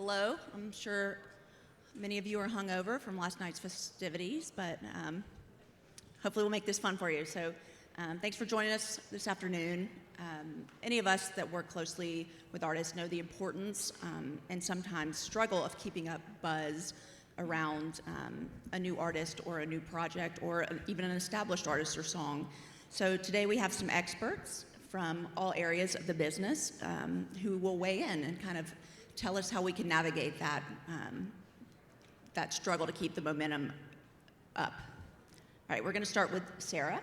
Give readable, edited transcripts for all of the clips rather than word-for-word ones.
Hello. I'm sure many of you are hungover from last night's festivities, but hopefully we'll make this fun for you. So thanks for joining us this afternoon. Any of us that work closely with artists know the importance and sometimes struggle of keeping up buzz around a new artist or a new project or even an established artist or song. So today we have some experts from all areas of the business who will weigh in and kind of tell us how we can navigate that that struggle to keep the momentum up. All right, we're going to start with Sarah.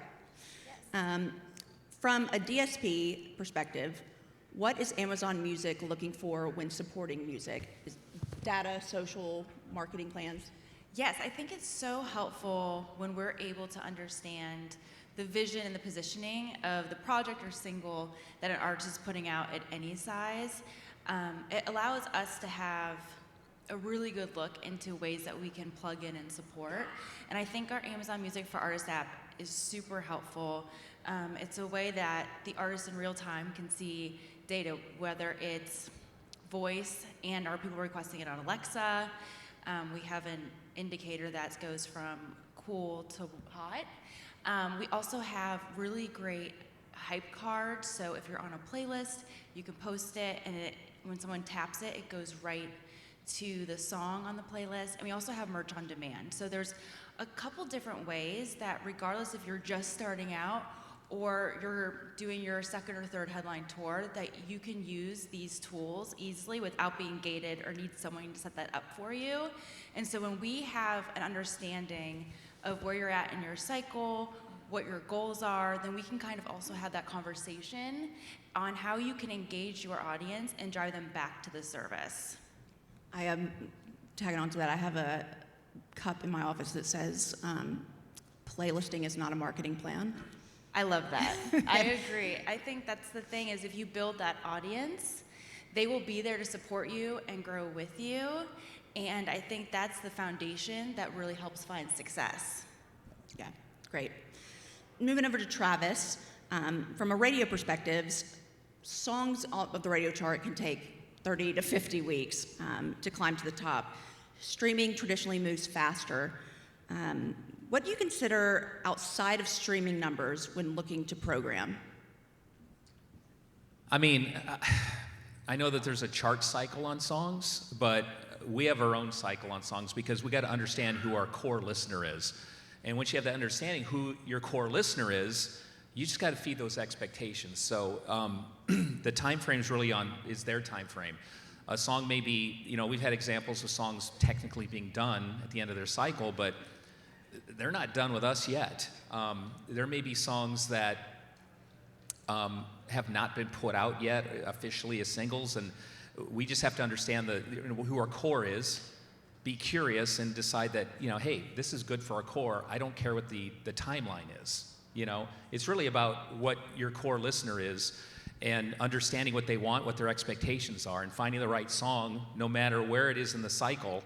Yes. From a DSP perspective, what is Amazon Music looking for when supporting music? Is data, social, marketing plans? Yes, I think it's so helpful when we're able to understand the vision and the positioning of the project or single that an artist is putting out at any size. It allows us to have a really good look into ways that we can plug in and support. And I think our Amazon Music for Artists app is super helpful. It's a way that the artist in real time can see data, whether it's voice and are people requesting it on Alexa. We have an indicator that goes from cool to hot. We also have really great hype cards. So if you're on a playlist, you can post it, and when someone taps it, it goes right to the song on the playlist. And we also have merch on demand. So there's a couple different ways that, regardless if you're just starting out or you're doing your second or third headline tour, that you can use these tools easily without being gated or need someone to set that up for you. And so when we have an understanding of where you're at in your cycle, what your goals are, then we can kind of also have that conversation on how you can engage your audience and drive them back to the service. I am tagging on to that. I have a cup in my office that says, playlisting is not a marketing plan. I love that. I agree. I think that's the thing, is if you build that audience, they will be there to support you and grow with you. And I think that's the foundation that really helps find success. Yeah, great. Moving over to Travis, from a radio perspective, songs of the radio chart can take 30 to 50 weeks to climb to the top. Streaming traditionally moves faster. What do you consider outside of streaming numbers when looking to program? I mean, I know that there's a chart cycle on songs, but we have our own cycle on songs because we got to understand who our core listener is. And once you have that understanding who your core listener is, you just got to feed those expectations. So the time frame is their time frame. A song may be, we've had examples of songs technically being done at the end of their cycle, but they're not done with us yet. There may be songs that have not been put out yet officially as singles, and we just have to understand who our core is, be curious, and decide that, hey, this is good for our core. I don't care what the timeline is. It's really about what your core listener is and understanding what they want, what their expectations are, and finding the right song, no matter where it is in the cycle.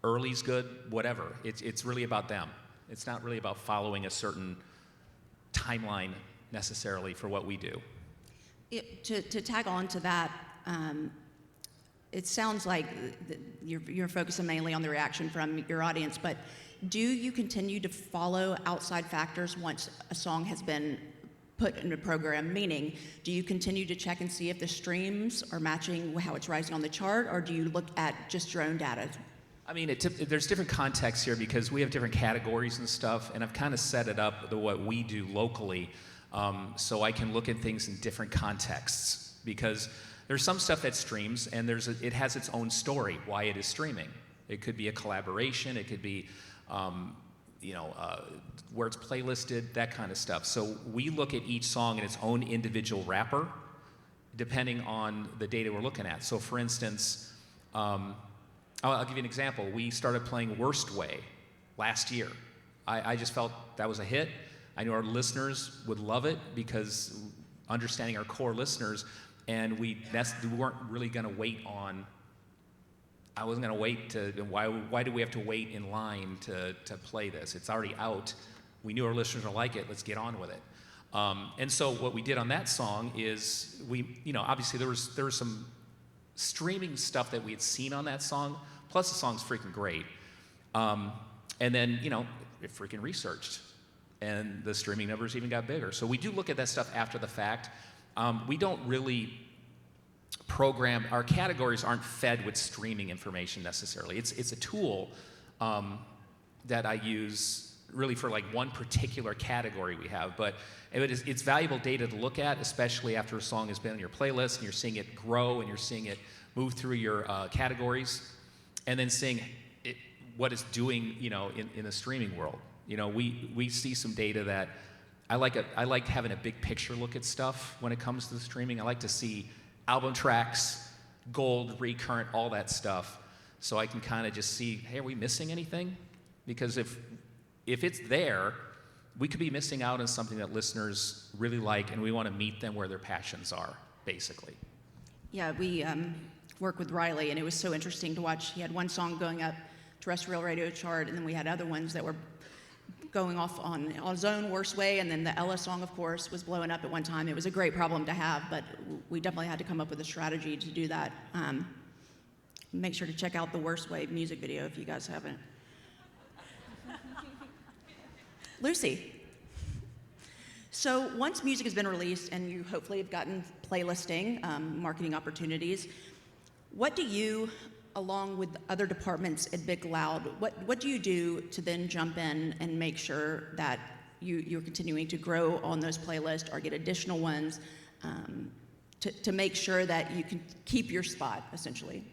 Early's good, whatever. It's really about them. It's not really about following a certain timeline necessarily for what we do. To tag on to that, it sounds like you're focusing mainly on the reaction from your audience, but do you continue to follow outside factors once a song has been put in a program? Meaning, do you continue to check and see if the streams are matching how it's rising on the chart, or do you look at just your own data? I mean, there's different contexts here because we have different categories and stuff, and I've kind of set it up what we do locally, so I can look at things in different contexts, because there's some stuff that streams and it has its own story why it is streaming. It could be a collaboration, it could be where it's playlisted, that kind of stuff. So we look at each song in its own individual wrapper depending on the data we're looking at. So for instance, I'll give you an example. We started playing Worst Way last year. I just felt that was a hit. I knew our listeners would love it because understanding our core listeners, and we weren't really going to wait on. I wasn't going to wait why do we have to wait in line to play this? It's already out. We knew our listeners would like it. Let's get on with it. And so what we did on that song is obviously there was some streaming stuff that we had seen on that song, plus the song's freaking great. And then, it freaking researched, and the streaming numbers even got bigger. So we do look at that stuff after the fact. We don't really program, our categories aren't fed with streaming information necessarily. It's a tool that I use really for like one particular category we have, but it's valuable data to look at, especially after a song has been on your playlist and you're seeing it grow and you're seeing it move through your categories, and then seeing what it's doing, in the streaming world. We see some data that I like having a big picture look at stuff when it comes to the streaming. I like to see album tracks, gold, recurrent, all that stuff, so I can kind of just see, hey, are we missing anything? Because if it's there, we could be missing out on something that listeners really like, and we want to meet them where their passions are, basically. Yeah, we work with Riley, and it was so interesting to watch. He had one song going up terrestrial radio chart, and then we had other ones that were going off on his own worst way, and then the Ella song, of course, was blowing up at one time. It was a great problem to have, but we definitely had to come up with a strategy to do that. Make sure to check out the Worst Way music video if you guys haven't. Lucy. So once music has been released and you hopefully have gotten playlisting, marketing opportunities, what do you, along with other departments at Big Loud, what do you do to then jump in and make sure that you're continuing to grow on those playlists or get additional ones to make sure that you can keep your spot, essentially?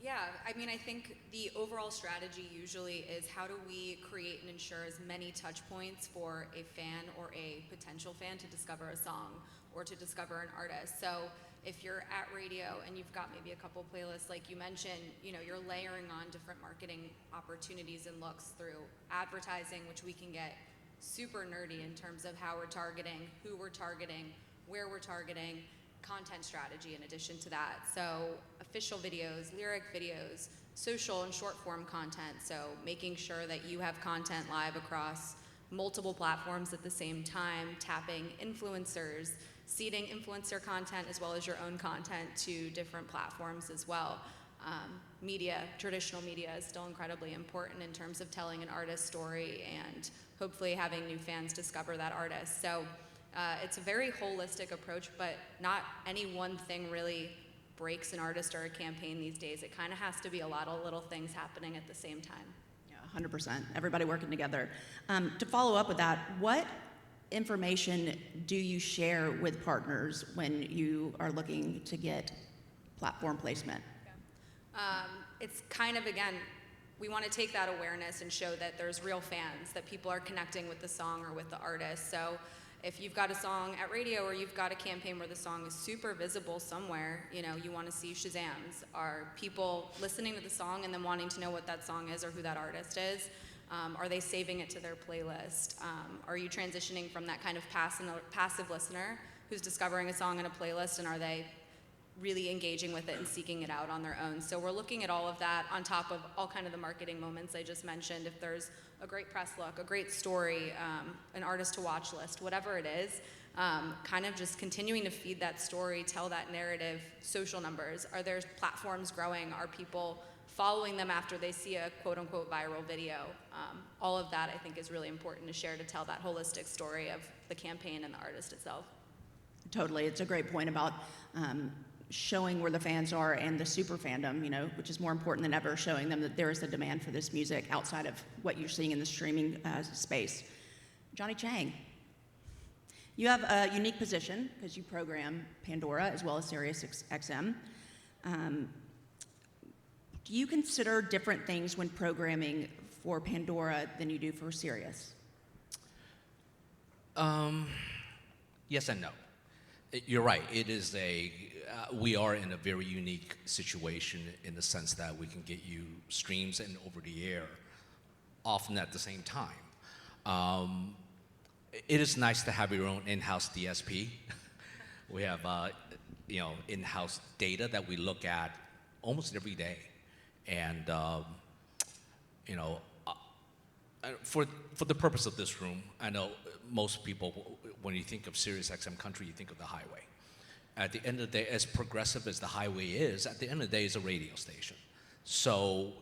Yeah, I think the overall strategy usually is how do we create and ensure as many touch points for a fan or a potential fan to discover a song or to discover an artist. So if you're at radio and you've got maybe a couple playlists like you mentioned, you're layering on different marketing opportunities and looks through advertising, which we can get super nerdy in terms of how we're targeting, who we're targeting, where we're targeting, content strategy in addition to that. So official videos, lyric videos, social and short form content. So making sure that you have content live across multiple platforms at the same time, tapping influencers, seeding influencer content as well as your own content to different platforms as well. Traditional media is still incredibly important in terms of telling an artist's story and hopefully having new fans discover that artist. So it's a very holistic approach, but not any one thing really breaks an artist or a campaign these days. It kind of has to be a lot of little things happening at the same time. Yeah, 100%. Everybody working together. To follow up with that, what information do you share with partners when you are looking to get platform placement? It's kind of, again, we want to take that awareness and show that there's real fans, that people are connecting with the song or with the artist. So if you've got a song at radio or you've got a campaign where the song is super visible somewhere, you want to see Shazams. Are people listening to the song and then wanting to know what that song is or who that artist is? Are they saving it to their playlist? Are you transitioning from that kind of passive listener who's discovering a song in a playlist, and are they really engaging with it and seeking it out on their own? So we're looking at all of that on top of all kind of the marketing moments I just mentioned. If there's a great press look, a great story, an artist to watch list, whatever it is, kind of just continuing to feed that story, tell that narrative. Social numbers, are their platforms growing? Are people following them after they see a quote-unquote viral video? All of that I think is really important to share to tell that holistic story of the campaign and the artist itself. Totally. It's a great point about showing where the fans are and the super fandom, which is more important than ever, showing them that there is a demand for this music outside of what you're seeing in the streaming space. Johnny Chang, you have a unique position because you program Pandora as well as Sirius XM. Do you consider different things when programming for Pandora than you do for Sirius? Yes and no. You're right. It is we are in a very unique situation in the sense that we can get you streams and over the air often at the same time. It is nice to have your own in-house DSP. We have in-house data that we look at almost every day. And for the purpose of this room, I know most people, when you think of Sirius XM Country, you think of the highway. at the end of the day, as progressive as the highway is, at the end of the day, it's a radio station. So,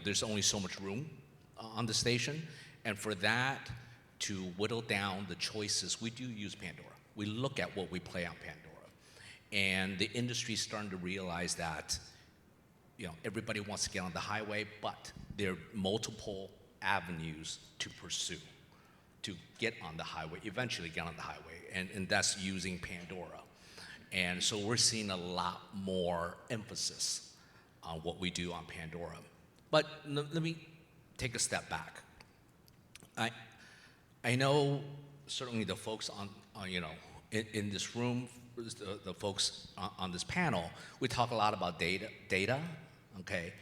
there's only so much room on the station, and for that to whittle down the choices, we do use Pandora. We look at what we play on Pandora, and the industry's starting to realize that, everybody wants to get on the highway, but there are multiple avenues to pursue to get on the highway, eventually get on the highway, and that's using Pandora. And so we're seeing a lot more emphasis on what we do on Pandora. But let me take a step back. I know certainly the folks in this room, the folks on this panel, we talk a lot about data, okay?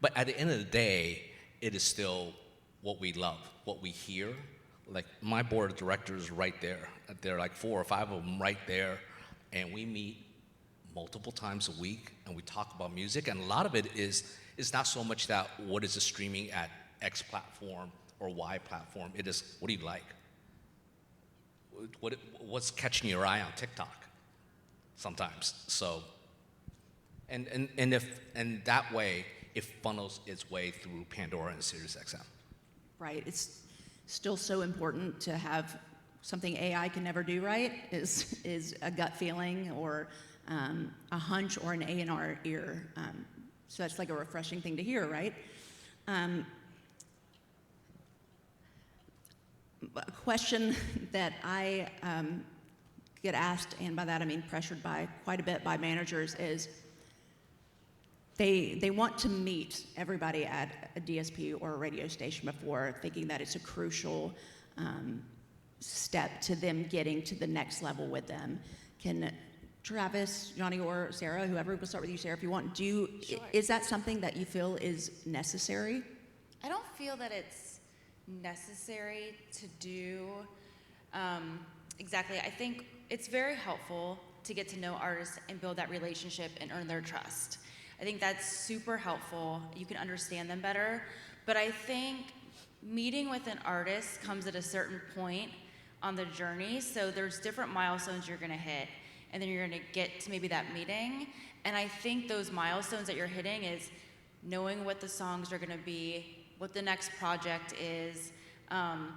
But at the end of the day, it is still what we love, what we hear. Like my board of directors right there. There are like 4 or 5 of them right there, and we meet multiple times a week, and we talk about music. And a lot of it is not so much that what is the streaming at X platform or Y platform. It is, what do you like? What's catching your eye on TikTok? Sometimes. So, and that way it funnels its way through Pandora and SiriusXM. Right. It's still so important to have something AI can never do right is a gut feeling or a hunch or an A&R ear. So that's like a refreshing thing to hear, right? A question that I get asked, and by that I mean pressured by quite a bit by managers, is they want to meet everybody at a DSP or a radio station before, thinking that it's a crucial step to them getting to the next level with them. Can Travis, Johnny, or Sarah, whoever, we'll start with you, Sarah, if you want, Sure. Is that something that you feel is necessary? I don't feel that it's necessary to do exactly. I think it's very helpful to get to know artists and build that relationship and earn their trust. I think that's super helpful. You can understand them better. But I think meeting with an artist comes at a certain point on the journey. So there's different milestones you're gonna hit, and then you're gonna get to maybe that meeting. And I think those milestones that you're hitting is knowing what the songs are gonna be, what the next project is,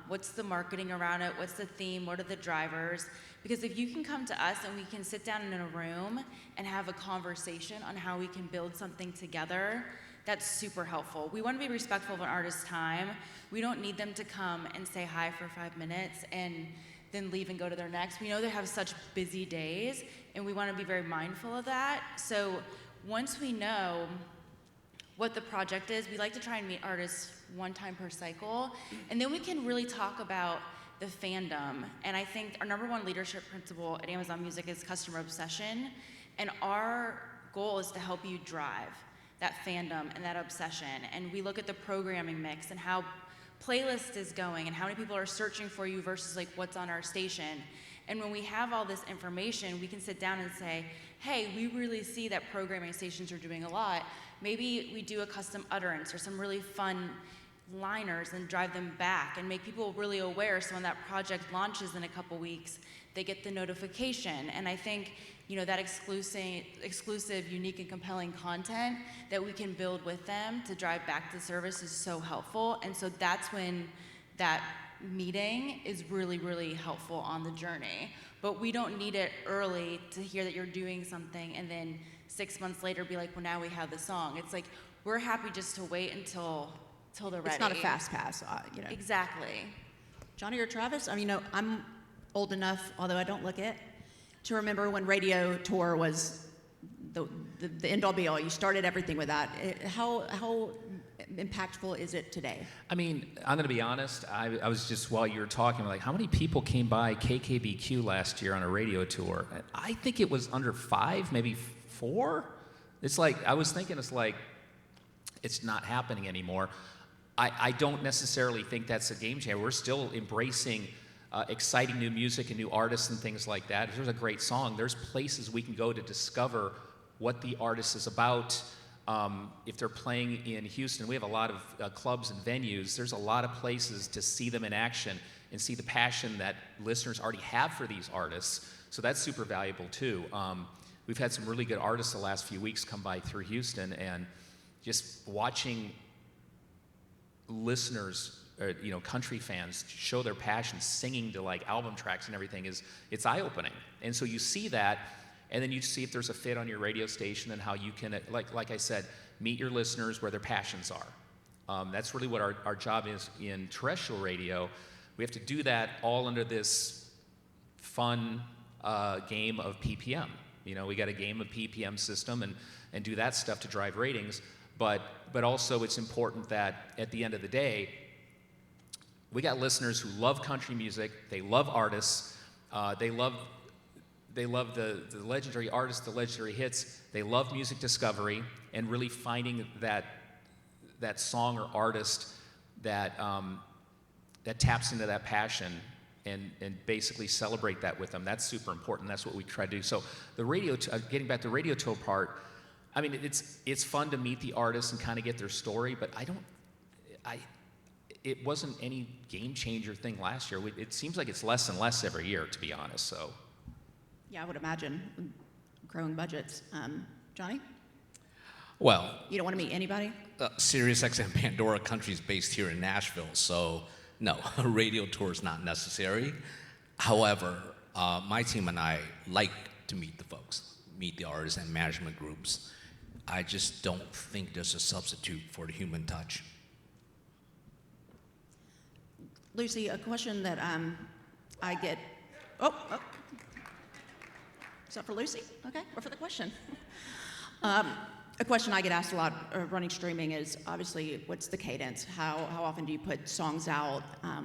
what's the marketing around it, what's the theme, what are the drivers. Because if you can come to us and we can sit down in a room and have a conversation on how we can build something together, that's super helpful. We want to be respectful of an artist's time. We don't need them to come and say hi for 5 minutes and then leave and go to their next. We know they have such busy days, and we want to be very mindful of that. So once we know what the project is, we like to try and meet artists one time per cycle, and then we can really talk about the fandom. And I think our #1 leadership principle at Amazon Music is customer obsession, and our goal is to help you drive that fandom and that obsession. And we look at the programming mix and how playlist is going and how many people are searching for you versus like what's on our station. And when we have all this information, we can sit down and say, hey, we really see that programming stations are doing a lot. Maybe we do a custom utterance or some really fun liners and drive them back and make people really aware, so when that project launches in a couple weeks, they get the notification. And I think, that exclusive, unique, and compelling content that we can build with them to drive back the service is so helpful. And so that's when that meeting is really, really helpful on the journey. But we don't need it early to hear that you're doing something and then 6 months later be like, well, now we have the song. It's like, we're happy just to wait until they're ready. It's not a fast pass, Exactly. Johnny or Travis? I'm old enough, although I don't look it, to remember when Radio Tour was the end-all be-all. You started everything with that. How impactful is it today? I'm going to be honest. I was just, while you were talking, like, how many people came by KKBQ last year on a radio tour? I think it was under 5, maybe 4. It's like, I was thinking, it's not happening anymore. I don't necessarily think that's a game changer. We're still embracing exciting new music and new artists and things like that. If there's a great song, there's places we can go to discover what the artist is about. If they're playing in Houston, we have a lot of clubs and venues. There's a lot of places to see them in action and see the passion that listeners already have for these artists. So that's super valuable too. We've had some really good artists the last few weeks come by through Houston, and just watching listeners, country fans show their passion singing to like album tracks and everything it's eye-opening. And so you see that, and then you see if there's a fit on your radio station and how you can, like I said, meet your listeners where their passions are. That's really what our job is in terrestrial radio. We have to do that all under this fun game of PPM. We got a game of PPM system and do that stuff to drive ratings. But also it's important that at the end of the day, we got listeners who love country music, they love artists, they love the legendary artists, the legendary hits, they love music discovery, and really finding that song or artist that taps into that passion and basically celebrate that with them. That's super important. That's what we try to do. So the radio, getting back to the radio tour part, I mean, it's fun to meet the artists and kind of get their story, but it wasn't any game changer thing last year. It seems like it's less and less every year, to be honest. So, Yeah, I would imagine growing budgets. Johnny, Well, you don't want to meet anybody? SiriusXM Pandora Country is based here in Nashville, so no, a radio tour is not necessary. However, my team and I like to meet the folks, meet the artists and management groups. I just don't think there's a substitute for the human touch. Lucy, a question that I get. Oh. Is that for Lucy? Okay, or for the question? A question I get asked a lot running streaming is obviously what's the cadence? How often do you put songs out?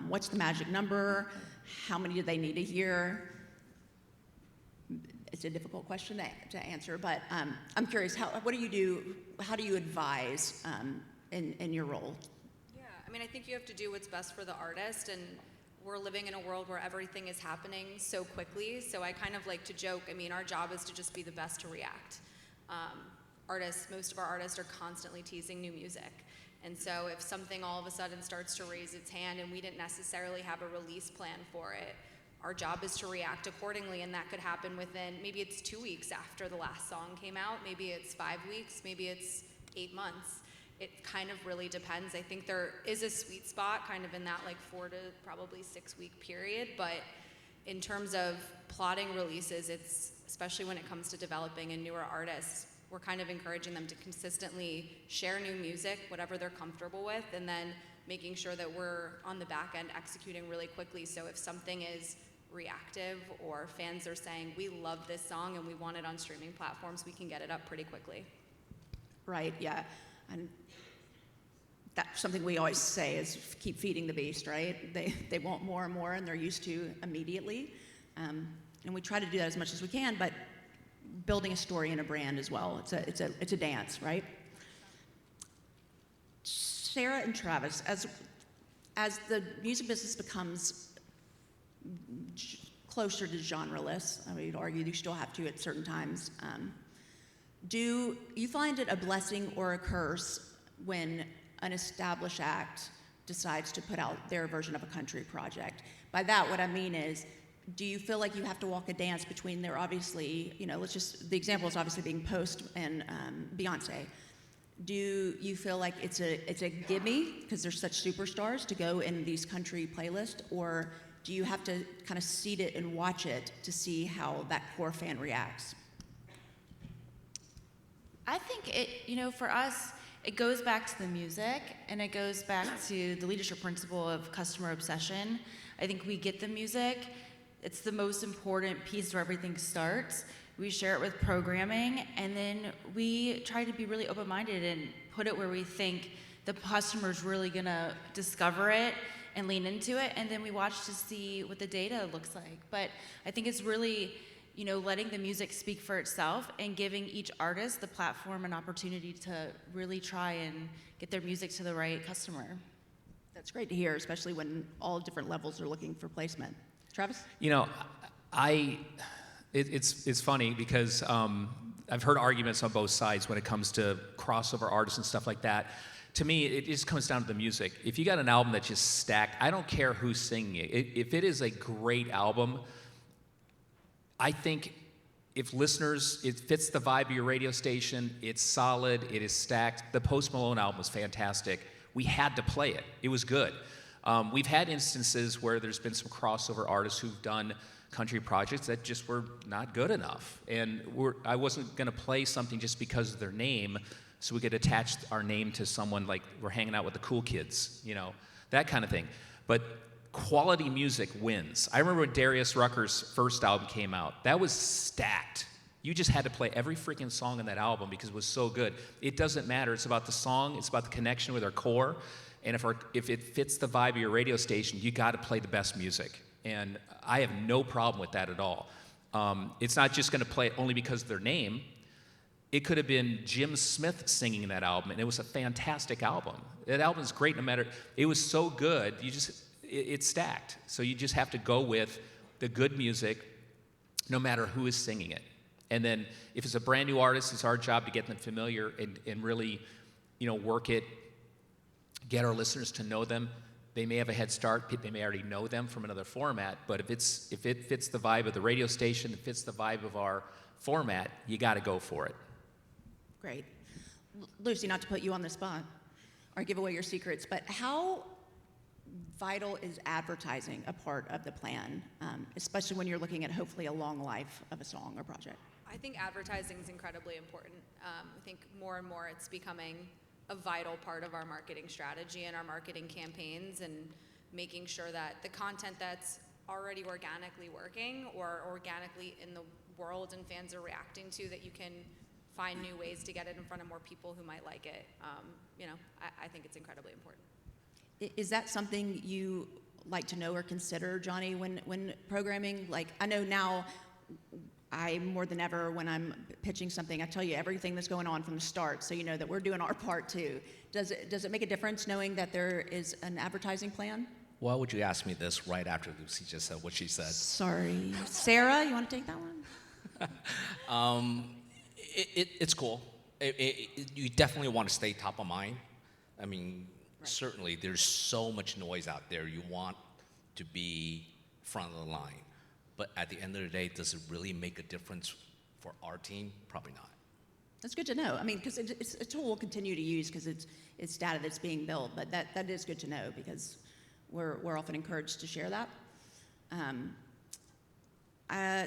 What's the magic number? How many do they need a year? It's a difficult question to answer, but I'm curious. What do you do? How do you advise in your role? Yeah, I mean, I think you have to do what's best for the artist, and we're living in a world where everything is happening so quickly. So I kind of like to joke, I mean, our job is to just be the best to react. Most of our artists are constantly teasing new music. And so if something all of a sudden starts to raise its hand and we didn't necessarily have a release plan for it, our job is to react accordingly, and that could happen within, maybe it's 2 weeks after the last song came out, maybe it's 5 weeks, maybe it's 8 months. It kind of really depends. I think there is a sweet spot kind of in that like 4 to probably 6 week period, but in terms of plotting releases, it's, especially when it comes to developing a newer artist, we're kind of encouraging them to consistently share new music, whatever they're comfortable with, and then making sure that we're on the back end executing really quickly. So if something is reactive or fans are saying, we love this song and we want it on streaming platforms, we can get it up pretty quickly. Right, yeah. And that's something we always say is keep feeding the beast, right? They want more and more, and they're used to immediately. And we try to do that as much as we can, but building a story and a brand as well. It's a dance, right? Sarah and Travis, as the music business becomes closer to genreless, I would argue you still have to at certain times. Do you find it a blessing or a curse when an established act decides to put out their version of a country project? By that, what I mean is, do you feel like you have to walk a dance between their obviously, the example is obviously being Post and Beyonce. Do you feel like it's a gimme because they're such superstars to go in these country playlists, or do you have to kind of seed it and watch it to see how that core fan reacts? I think for us, it goes back to the music, and it goes back to the leadership principle of customer obsession. I think we get the music. It's the most important piece where everything starts. We share it with programming, and then we try to be really open-minded and put it where we think the customer's really gonna discover it and lean into it, and then we watch to see what the data looks like. But I think it's really, letting the music speak for itself and giving each artist the platform and opportunity to really try and get their music to the right customer. That's great to hear, especially when all different levels are looking for placement. Travis? It's funny because I've heard arguments on both sides when it comes to crossover artists and stuff like that. To me, it just comes down to the music. If you got an album that's just stacked, I don't care who's singing it. If it is a great album, I think if listeners, it fits the vibe of your radio station, it's solid, it is stacked. The Post Malone album was fantastic. We had to play it. It was good. We've had instances where there's been some crossover artists who've done country projects that just were not good enough. And I wasn't going to play something just because of their name, so we could attach our name to someone like we're hanging out with the cool kids, you know, that kind of thing. But quality music wins. I remember when Darius Rucker's first album came out. That was stacked. You just had to play every freaking song on that album because it was so good. It doesn't matter. It's about the song. It's about the connection with our core. And if it fits the vibe of your radio station, you got to play the best music. And I have no problem with that at all. It's not just going to play it only because of their name. It could have been Jim Smith singing that album, and it was a fantastic album. That album is great no matter. It was so good. It's stacked. So you just have to go with the good music, no matter who is singing it. And then if it's a brand new artist, it's our job to get them familiar and really, work it, get our listeners to know them. They may have a head start. They may already know them from another format. But if it fits the vibe of the radio station, it fits the vibe of our format, you got to go for it. Great. Lucy, not to put you on the spot or give away your secrets, but how vital is advertising a part of the plan, especially when you're looking at hopefully a long life of a song or project? I think advertising is incredibly important. I think more and more it's becoming a vital part of our marketing strategy and our marketing campaigns, and making sure that the content that's already organically working or organically in the world and fans are reacting to, that you can find new ways to get it in front of more people who might like it. I think it's incredibly important. Is that something you like to know or consider, Johnny, when programming? Like, I know now, I more than ever, when I'm pitching something, I tell you everything that's going on from the start, so you know that we're doing our part too. Does it make a difference knowing that there is an advertising plan? Why would you ask me this right after Lucy just said what she said? Sorry. Sarah, you want to take that one? It's cool. You definitely want to stay top of mind. I mean, certainly there's so much noise out there. You want to be front of the line. But at the end of the day, does it really make a difference for our team? Probably not. That's good to know. I mean, because it's a tool we'll continue to use because it's data that's being built. But that is good to know because we're often encouraged to share that.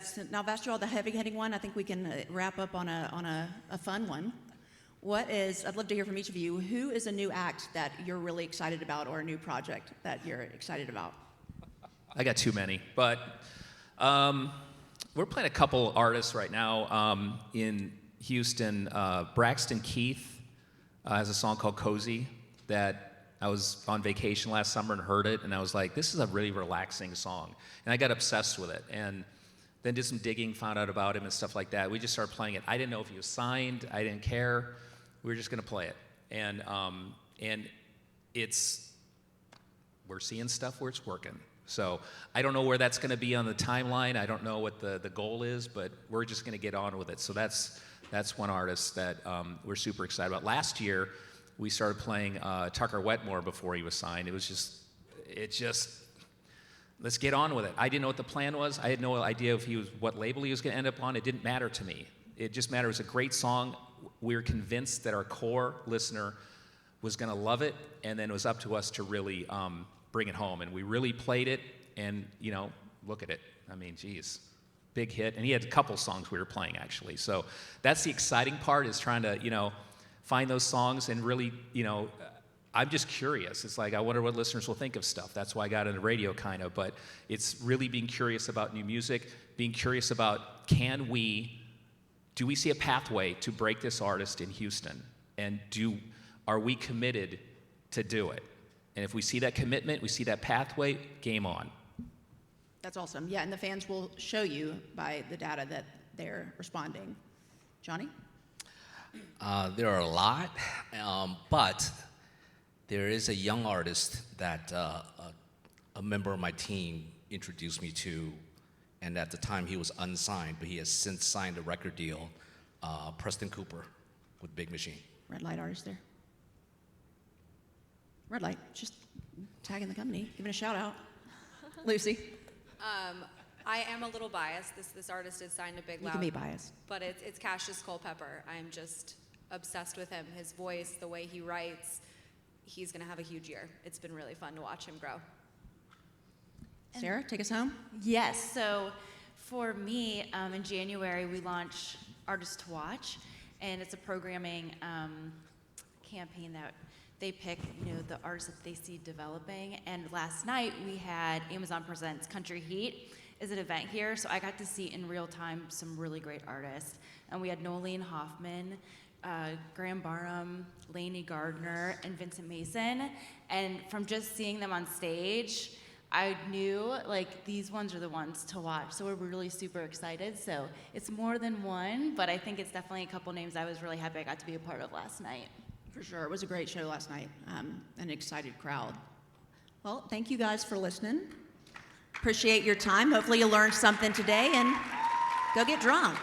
So now I've asked you all the heavy-hitting one. I think we can wrap up on a fun one. I'd love to hear from each of you, who is a new act that you're really excited about or a new project that you're excited about? I got too many, but we're playing a couple artists right now in Houston. Braxton Keith has a song called Cozy that I was on vacation last summer and heard it, and I was like, this is a really relaxing song. And I got obsessed with it, and then did some digging, found out about him and stuff like that. We just started playing it. I didn't know if he was signed. I didn't care. We were just going to play it. And we're seeing stuff where it's working. So I don't know where that's going to be on the timeline. I don't know what the goal is, but we're just going to get on with it. So that's one artist that we're super excited about. Last year, we started playing Tucker Wetmore before he was signed. It just, let's get on with it. I didn't know what the plan was. I had no idea what label he was going to end up on. It didn't matter to me. It just mattered. It was a great song. We were convinced that our core listener was going to love it, and then it was up to us to really bring it home. And we really played it, and, look at it. I mean, geez, big hit. And he had a couple songs we were playing, actually. So that's the exciting part, is trying to, find those songs and really, I'm just curious. It's like, I wonder what listeners will think of stuff. That's why I got into radio, kind of. But it's really being curious about new music, being curious about, do we see a pathway to break this artist in Houston? And are we committed to do it? And if we see that commitment, we see that pathway, game on. That's awesome. Yeah, and the fans will show you by the data that they're responding. Johnny? There are a lot, but there is a young artist that a member of my team introduced me to, and at the time he was unsigned, but he has since signed a record deal, Preston Cooper with Big Machine. Red light artist there. Red light, just tagging the company, giving a shout out. Lucy? I am a little biased. This artist is signed to Big You Loud. can be biased. But it's Cassius Culpepper. I'm just obsessed with him. His voice, the way he writes. He's going to have a huge year. It's been really fun to watch him grow. Sarah, take us home. Yes, so for me, in January, we launch Artists to Watch, and it's a programming campaign that they pick, the artists that they see developing. And last night, we had Amazon Presents Country Heat is an event here, so I got to see in real time some really great artists. And we had Nolene Hoffman, Graham Barham, Lainey Gardner, and Vincent Mason. And from just seeing them on stage, I knew these ones are the ones to watch. So we're really super excited. So it's more than one, but I think it's definitely a couple names I was really happy I got to be a part of last night. For sure. It was a great show last night. An excited crowd. Well, thank you guys for listening. Appreciate your time. Hopefully you learned something today and go get drunk.